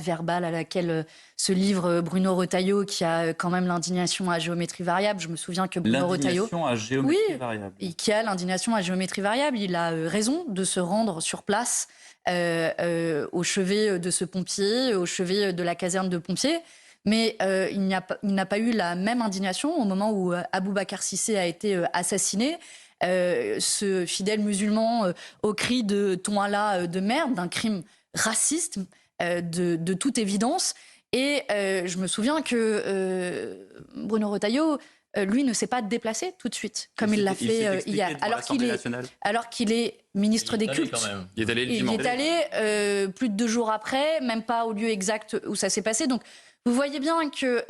verbale à laquelle se livre Bruno Retailleau, qui a quand même l'indignation à géométrie variable. Je me souviien que Bruno Retailleau... L'indignation à géométrie variable. Oui, qui a l'indignation à géométrie variable. Il a raison de se rendre sur place au chevet de ce pompier, au chevet de la caserne de pompiers. Mais il n'a pas eu la même indignation au moment où Aboubacar Cissé a été assassiné. Ce fidèle musulman au cri de « ton Allah de merde », d'un crime raciste de toute évidence. Et je me souviens que Bruno Retailleau, lui, ne s'est pas déplacé tout de suite, comme il l'a fait hier. Alors qu'il est ministre des Cultes. Il est allé le Il dimanche. est allé plus de 2 jours après, même pas au lieu exact où ça s'est passé. Donc, vous voyez bien que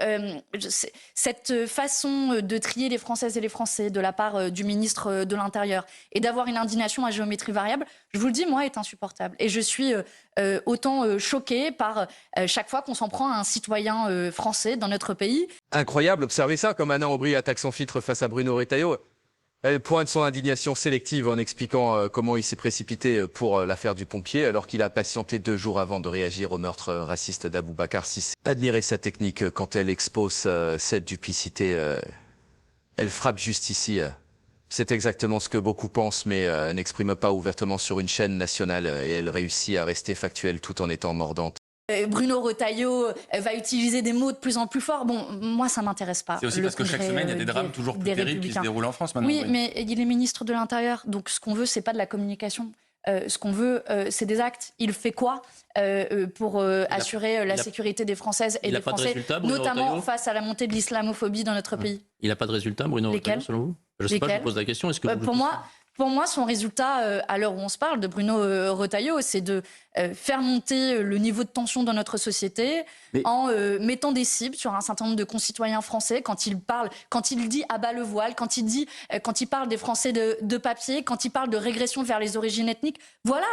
cette façon de trier les Françaises et les Français de la part du ministre de l'Intérieur et d'avoir une indignation à géométrie variable, je vous le dis, moi, est insupportable. Et je suis autant choquée par chaque fois qu'on s'en prend à un citoyen français dans notre pays. Incroyable, observez ça, comme Anna Aubry attaque son filtre face à Bruno Retailleau. Elle pointe son indignation sélective en expliquant comment il s'est précipité pour l'affaire du pompier, alors qu'il a patienté 2 jours avant de réagir au meurtre raciste d'Aboubacar Cissé. Admirez sa technique quand elle expose cette duplicité. Elle frappe juste ici. C'est exactement ce que beaucoup pensent, mais n'expriment pas ouvertement sur une chaîne nationale. Et elle réussit à rester factuelle tout en étant mordante. Bruno Retailleau va utiliser des mots de plus en plus forts. Bon, moi, ça ne m'intéresse pas. C'est aussi parce que chaque semaine, il y a des drames toujours plus terribles qui se déroulent en France maintenant. Oui, mais il est ministre de l'Intérieur. Donc, ce qu'on veut, ce n'est pas de la communication. Ce qu'on veut, c'est des actes. Il fait quoi pour assurer la sécurité des Françaises et des Français, notamment face à la montée de l'islamophobie dans notre pays? Il n'a pas de résultat, Bruno Retailleau, selon vous? Je ne sais pas, je vous pose la question. Est-ce que pour moi, son résultat, à l'heure où on se parle, de Bruno Retailleau, c'est de faire monter le niveau de tension dans notre société en mettant des cibles sur un certain nombre de concitoyens français quand il dit « à bas le voile », quand il parle des Français de papier, quand il parle de régression vers les origines ethniques. Voilà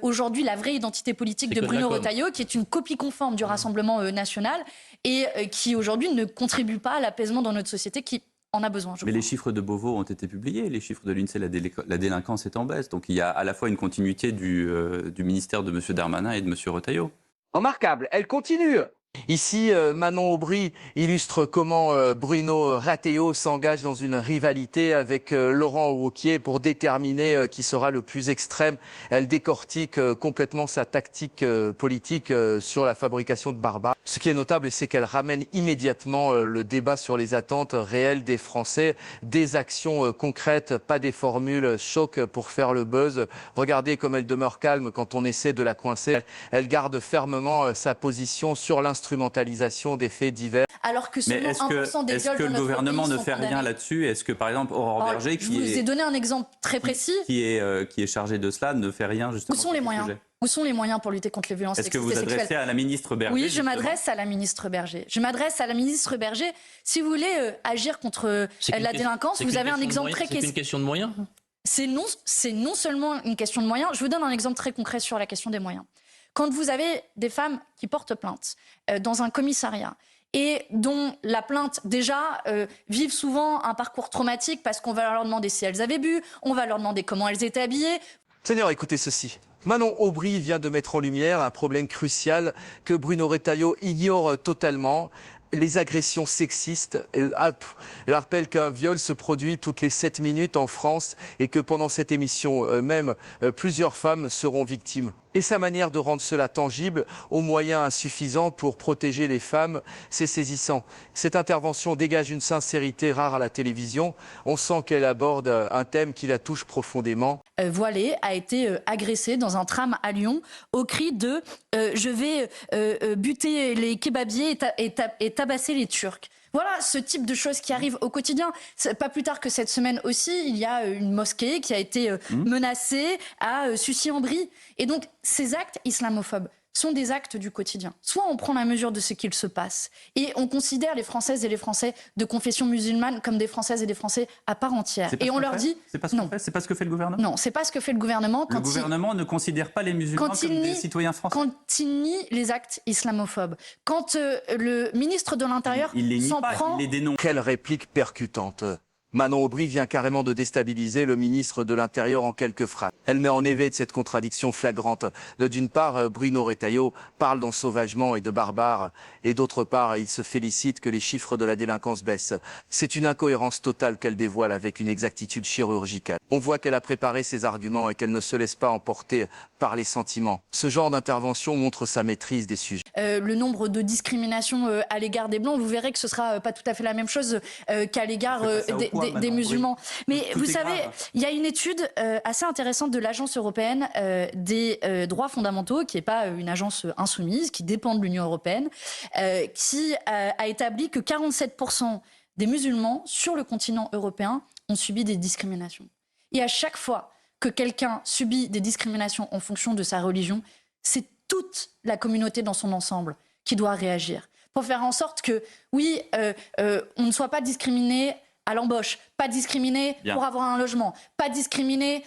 aujourd'hui la vraie identité politique de Bruno Retailleau, qui est une copie conforme du Rassemblement national et qui aujourd'hui ne contribue pas à l'apaisement dans notre société qui en a besoin. Mais les chiffres de Beauvau ont été publiés, les chiffres de l'INSEE, la délinquance est en baisse. Donc il y a à la fois une continuité du ministère de M. Darmanin et de M. Retailleau. Remarquable, elle continue. Ici, Manon Aubry illustre comment Bruno Retailleau s'engage dans une rivalité avec Laurent Wauquiez pour déterminer qui sera le plus extrême. Elle décortique complètement sa tactique politique sur la fabrication de barbares. Ce qui est notable, c'est qu'elle ramène immédiatement le débat sur les attentes réelles des Français, des actions concrètes, pas des formules choc pour faire le buzz. Regardez comme elle demeure calme quand on essaie de la coincer. Elle garde fermement sa position sur l'instrumentalisation des faits divers. Alors que seulement 1% des est-ce que le gouvernement ne fait rien là-dessus? Est-ce que par exemple Aurore Berger, je vous ai donné un exemple très précis, qui est chargée de cela, ne fait rien justement? Où sont les moyens? Où sont les moyens pour lutter contre les violences sexistes et sexuelles? Est-ce que vous adressez à la ministre Berger? Oui, je m'adresse à la ministre Berger. Je m'adresse à la ministre Berger. Si vous voulez agir contre la délinquance, vous avez un exemple très précis. C'est une question de moyens? C'est non seulement une question de moyens. Je vous donne un exemple très concret sur la question des moyens. Quand vous avez des femmes qui portent plainte dans un commissariat et dont la plainte, déjà, vivent souvent un parcours traumatique parce qu'on va leur demander si elles avaient bu, on va leur demander comment elles étaient habillées. Seigneur, écoutez ceci. Manon Aubry vient de mettre en lumière un problème crucial que Bruno Retailleau ignore totalement. Les agressions sexistes. Elle rappelle qu'un viol se produit toutes les 7 minutes en France et que pendant cette émission même, plusieurs femmes seront victimes. Et sa manière de rendre cela tangible aux moyens insuffisants pour protéger les femmes, c'est saisissant. Cette intervention dégage une sincérité rare à la télévision. On sent qu'elle aborde un thème qui la touche profondément. Voilée a été agressée dans un tram à Lyon au cri de je vais buter les kebabiers et tabasser les Turcs. Voilà ce type de choses qui arrivent au quotidien. Pas plus tard que cette semaine aussi, il y a une mosquée qui a été menacée à Sucy-en-Brie. Et donc, ces actes islamophobes sont des actes du quotidien. Soit on prend la mesure de ce qu'il se passe et on considère les Françaises et les Français de confession musulmane comme des Françaises et des Français à part entière. Et on leur dit non. C'est pas ce que fait le gouvernement? Non, c'est pas ce que fait le gouvernement. Le gouvernement ne considère pas les musulmans comme des citoyens français. Quand il nie les actes islamophobes, quand le ministre de l'Intérieur s'en prend... Quelle réplique percutante. Manon Aubry vient carrément de déstabiliser le ministre de l'Intérieur en quelques phrases. Elle met en éveil de cette contradiction flagrante. D'une part, Bruno Retailleau parle d'ensauvagement et de barbare, et d'autre part, il se félicite que les chiffres de la délinquance baissent. C'est une incohérence totale qu'elle dévoile avec une exactitude chirurgicale. On voit qu'elle a préparé ses arguments et qu'elle ne se laisse pas emporter par les sentiments. Ce genre d'intervention montre sa maîtrise des sujets. Le nombre de discriminations à l'égard des Blancs, vous verrez que ce sera pas tout à fait la même chose qu'à l'égard des musulmans. Mais vous savez, il y a une étude assez intéressante de l'Agence européenne des droits fondamentaux, qui n'est pas une agence insoumise, qui dépend de l'Union européenne, qui a établi que 47% des musulmans sur le continent européen ont subi des discriminations. Et à chaque fois que quelqu'un subit des discriminations en fonction de sa religion, c'est toute la communauté dans son ensemble qui doit réagir pour faire en sorte que, oui, on ne soit pas discriminé à l'embauche, pas discriminé pour avoir un logement, pas discriminé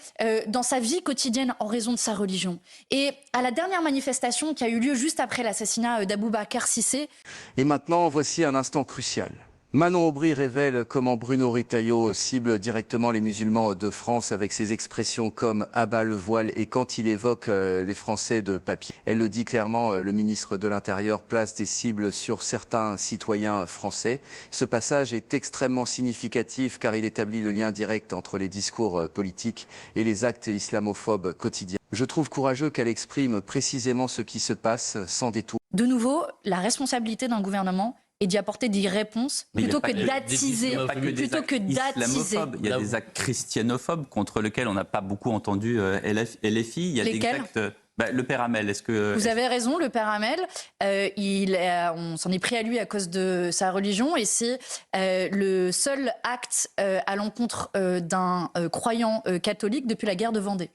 dans sa vie quotidienne en raison de sa religion. Et à la dernière manifestation qui a eu lieu juste après l'assassinat d'Aboubacar Cissé... Et maintenant, voici un instant crucial. Manon Aubry révèle comment Bruno Retailleau cible directement les musulmans de France avec ses expressions comme « abat le voile » et quand il évoque les Français de papier. Elle le dit clairement, le ministre de l'Intérieur place des cibles sur certains citoyens français. Ce passage est extrêmement significatif car il établit le lien direct entre les discours politiques et les actes islamophobes quotidiens. Je trouve courageux qu'elle exprime précisément ce qui se passe sans détour. De nouveau, la responsabilité d'un gouvernement et d'y apporter des réponses plutôt que d'attiser. Il y a des actes christianophobes contre lesquels on n'a pas beaucoup entendu LFI. Il y a lesquels le père Hamel, Vous avez raison, le père Hamel, on s'en est pris à lui à cause de sa religion et c'est le seul acte à l'encontre d'un croyant catholique depuis la guerre de Vendée.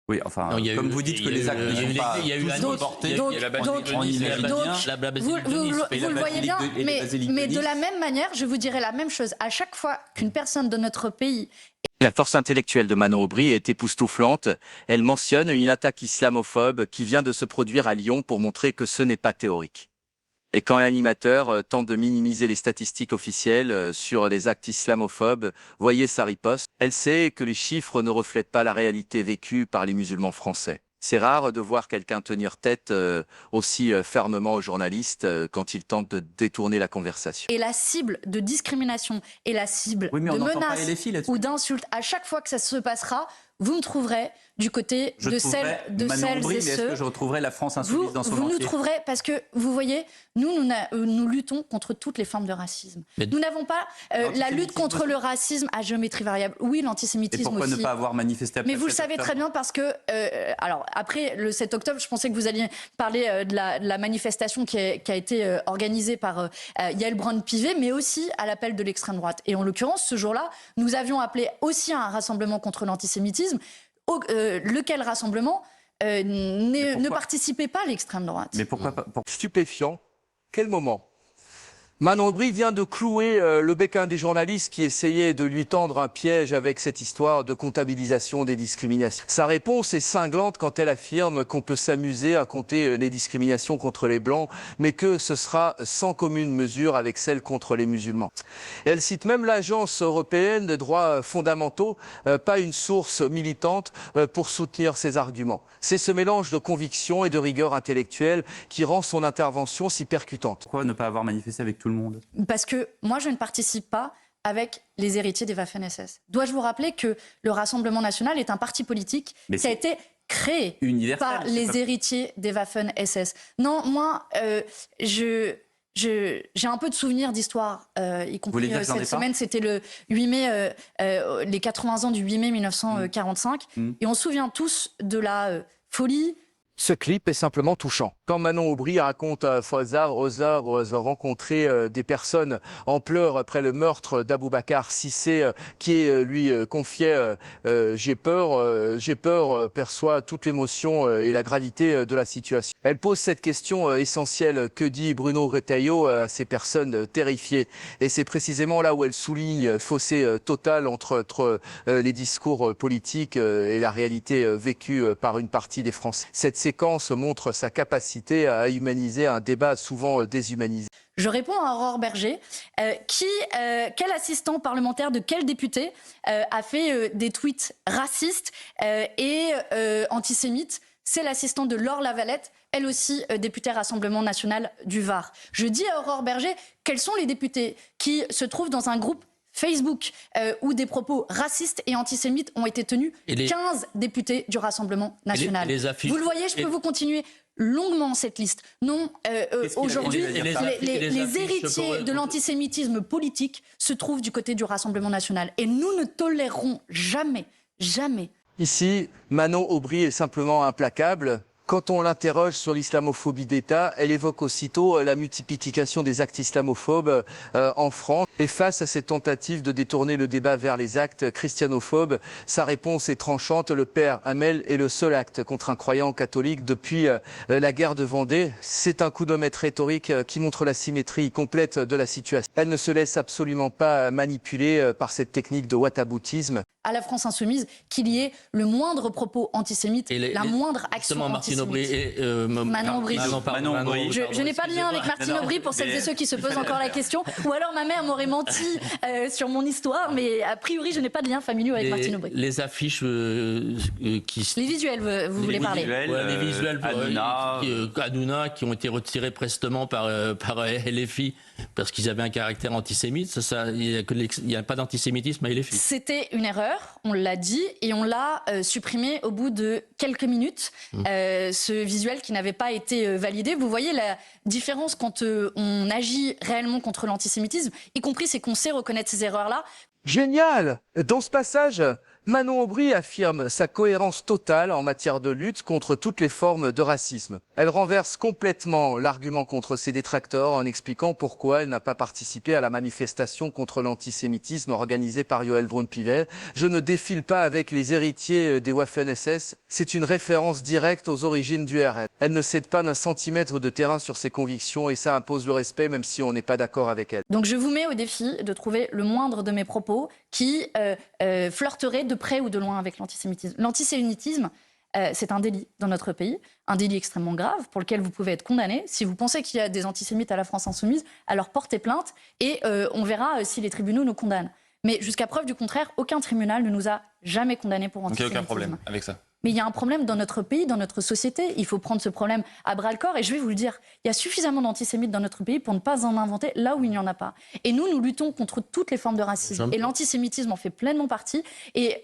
Oui, enfin, non, comme vous dites que les actes ne sont pas... Il y a eu Annie Porté, vous le voyez bien, mais de la même manière, je vous dirais la même chose. À chaque fois qu'une personne de notre pays... La force intellectuelle de Manon Aubry est époustouflante. Elle mentionne une attaque islamophobe qui vient de se produire à Lyon pour montrer que ce n'est pas théorique. Et quand l'animateur tente de minimiser les statistiques officielles sur les actes islamophobes, voyez sa riposte. Elle sait que les chiffres ne reflètent pas la réalité vécue par les musulmans français. C'est rare de voir quelqu'un tenir tête aussi fermement aux journalistes quand ils tentent de détourner la conversation. Et la cible de discrimination et la cible de menaces ou d'insultes, à chaque fois que ça se passera, vous me trouverez du côté de celles et ceux... Est-ce que je retrouverai la France insoumise dans son entier ? Vous nous trouverez, parce que, vous voyez, nous luttons contre toutes les formes de racisme. Nous n'avons pas la lutte contre le racisme à géométrie variable. Oui, l'antisémitisme aussi. Et pourquoi ne pas avoir manifesté après? Mais vous le savez très bien parce que... alors, après le 7 octobre, je pensais que vous alliez parler de la manifestation qui a été organisée par Yael Braun-Pivet, mais aussi à l'appel de l'extrême droite. Et en l'occurrence, ce jour-là, nous avions appelé aussi à un rassemblement contre l'antisémitisme, lequel rassemblement ne participait pas à l'extrême droite. Mais pourquoi pas Stupéfiant. Quel moment? Manon Aubry vient de clouer le bec à un des journalistes qui essayait de lui tendre un piège avec cette histoire de comptabilisation des discriminations. Sa réponse est cinglante quand elle affirme qu'on peut s'amuser à compter les discriminations contre les Blancs, mais que ce sera sans commune mesure avec celles contre les musulmans. Elle cite même l'Agence européenne des droits fondamentaux, pas une source militante, pour soutenir ses arguments. C'est ce mélange de conviction et de rigueur intellectuelle qui rend son intervention si percutante. Pourquoi ne pas avoir manifesté avec tout le monde? Parce que moi, je ne participe pas avec les héritiers des Waffen-SS. Dois-je vous rappeler que le Rassemblement national est un parti politique qui a été créé par les héritiers des Waffen-SS. Non, moi, j'ai un peu de souvenirs d'histoire, y compris cette semaine, c'était le 8 mai, les 80 ans du 8 mai 1945, et on se souvient tous de la folie. Ce clip est simplement touchant. Quand Manon Aubry raconte à Fawzar rencontrer des personnes en pleurs après le meurtre d'Aboubacar Cissé, qui lui confiait j'ai peur, perçoit toute l'émotion et la gravité de la situation. Elle pose cette question essentielle: que dit Bruno Retailleau à ces personnes terrifiées? Et c'est précisément là où elle souligne le fossé total entre les discours politiques et la réalité vécue par une partie des Français. Cette séquence montre sa capacité à humaniser un débat souvent déshumanisé. Je réponds à Aurore Berger, quel assistant parlementaire de quel député a fait des tweets racistes et antisémites? C'est l'assistante de Laure Lavalette, elle aussi députée Rassemblement national du Var. Je dis à Aurore Berger, quels sont les députés qui se trouvent dans un groupe Facebook où des propos racistes et antisémites ont été tenus? 15 députés du Rassemblement national. Vous le voyez, je peux vous continuer longuement cette liste. Non, aujourd'hui, les héritiers de l'antisémitisme politique se trouvent du côté du Rassemblement national. Et nous ne tolérerons jamais, jamais. Ici, Manon Aubry est simplement implacable. Quand on l'interroge sur l'islamophobie d'État, elle évoque aussitôt la multiplication des actes islamophobes en France. Et face à cette tentative de détourner le débat vers les actes christianophobes, sa réponse est tranchante. Le père Hamel est le seul acte contre un croyant catholique depuis la guerre de Vendée. C'est un coup de maître rhétorique qui montre la symétrie complète de la situation. Elle ne se laisse absolument pas manipuler par cette technique de whataboutisme. À la France insoumise, qu'il y ait le moindre propos antisémite, la moindre action antisémite. Manon Aubry. Je n'ai pas de lien avec Martine Aubry pour celles et ceux qui se posent encore la question. Ou alors ma mère m'aurait menti sur mon histoire, mais a priori je n'ai pas de lien familial avec Martine Aubry. Les affiches Les visuels, vous voulez parler? Les visuels Hanouna qui ont été retirés prestement par LFI parce qu'ils avaient un caractère antisémite. Il n'y a pas d'antisémitisme à LFI. C'était une erreur, on l'a dit, et on l'a supprimé au bout de quelques minutes. Ce visuel qui n'avait pas été validé. Vous voyez la différence quand on agit réellement contre l'antisémitisme, y compris c'est qu'on sait reconnaître ces erreurs-là. Génial! Dans ce passage, Manon Aubry affirme sa cohérence totale en matière de lutte contre toutes les formes de racisme. Elle renverse complètement l'argument contre ses détracteurs en expliquant pourquoi elle n'a pas participé à la manifestation contre l'antisémitisme organisée par Yoel Braun-Pivet. Je ne défile pas avec les héritiers des Waffen-SS. C'est une référence directe aux origines du RN. Elle ne cède pas d'un centimètre de terrain sur ses convictions et ça impose le respect même si on n'est pas d'accord avec elle. Donc je vous mets au défi de trouver le moindre de mes propos qui flirterait de près ou de loin avec l'antisémitisme. L'antisémitisme, c'est un délit dans notre pays, un délit extrêmement grave pour lequel vous pouvez être condamné. Si vous pensez qu'il y a des antisémites à la France insoumise, alors portez plainte et on verra si les tribunaux nous condamnent. Mais jusqu'à preuve du contraire, aucun tribunal ne nous a jamais condamnés pour antisémitisme. Donc il n'y a aucun problème avec ça? Mais il y a un problème dans notre pays, dans notre société. Il faut prendre ce problème à bras-le-corps. Et je vais vous le dire, il y a suffisamment d'antisémites dans notre pays pour ne pas en inventer là où il n'y en a pas. Et nous luttons contre toutes les formes de racisme. Et l'antisémitisme en fait pleinement partie. Et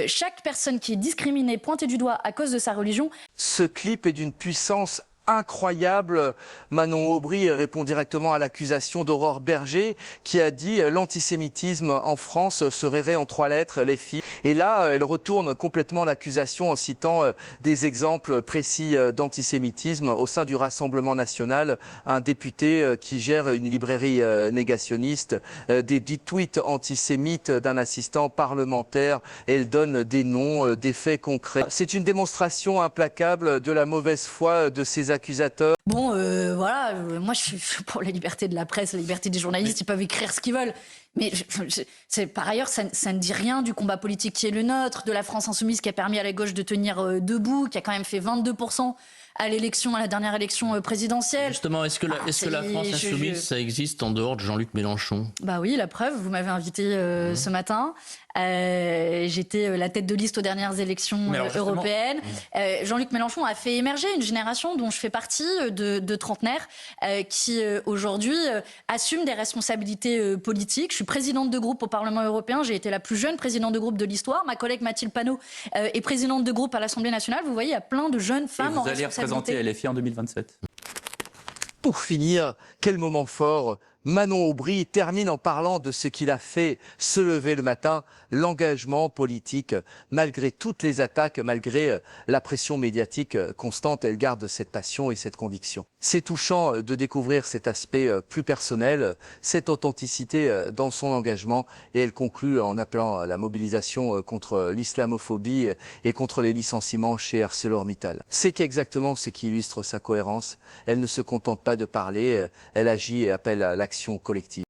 chaque personne qui est discriminée, pointée du doigt à cause de sa religion... Ce clip est d'une puissance incroyable. Manon Aubry répond directement à l'accusation d'Aurore Berger qui a dit l'antisémitisme en France se rairait en 3 lettres, les filles. Et là, elle retourne complètement l'accusation en citant des exemples précis d'antisémitisme au sein du Rassemblement national. Un député qui gère une librairie négationniste, des tweets antisémites d'un assistant parlementaire. Elle donne des noms, des faits concrets. C'est une démonstration implacable de la mauvaise foi de ces accusateurs. Bon, voilà, moi je suis pour la liberté de la presse, la liberté des journalistes, ils peuvent écrire ce qu'ils veulent. Mais par ailleurs, ça ne dit rien du combat politique qui est le nôtre, de la France insoumise qui a permis à la gauche de tenir debout, qui a quand même fait 22% à la dernière élection présidentielle. Justement, est-ce que la France insoumise, ça existe en dehors de Jean-Luc Mélenchon? Bah oui, la preuve, vous m'avez invité ce matin. J'étais la tête de liste aux dernières élections européennes. Jean-Luc Mélenchon a fait émerger une génération dont je fais partie de trentenaires qui aujourd'hui assument des responsabilités politiques. Je suis présidente de groupe au Parlement européen. J'ai été la plus jeune présidente de groupe de l'histoire. Ma collègue Mathilde Panot est présidente de groupe à l'Assemblée nationale. Vous voyez, il y a plein de jeunes femmes en responsabilité. Vous allez représenter LFI en 2027. Pour finir, quel moment fort! Manon Aubry termine en parlant de ce qu'il a fait se lever le matin, l'engagement politique. Malgré toutes les attaques, malgré la pression médiatique constante, elle garde cette passion et cette conviction. C'est touchant de découvrir cet aspect plus personnel, cette authenticité dans son engagement. Et elle conclut en appelant à la mobilisation contre l'islamophobie et contre les licenciements chez ArcelorMittal. C'est exactement ce qui illustre sa cohérence. Elle ne se contente pas de parler, elle agit et appelle à l'action collective.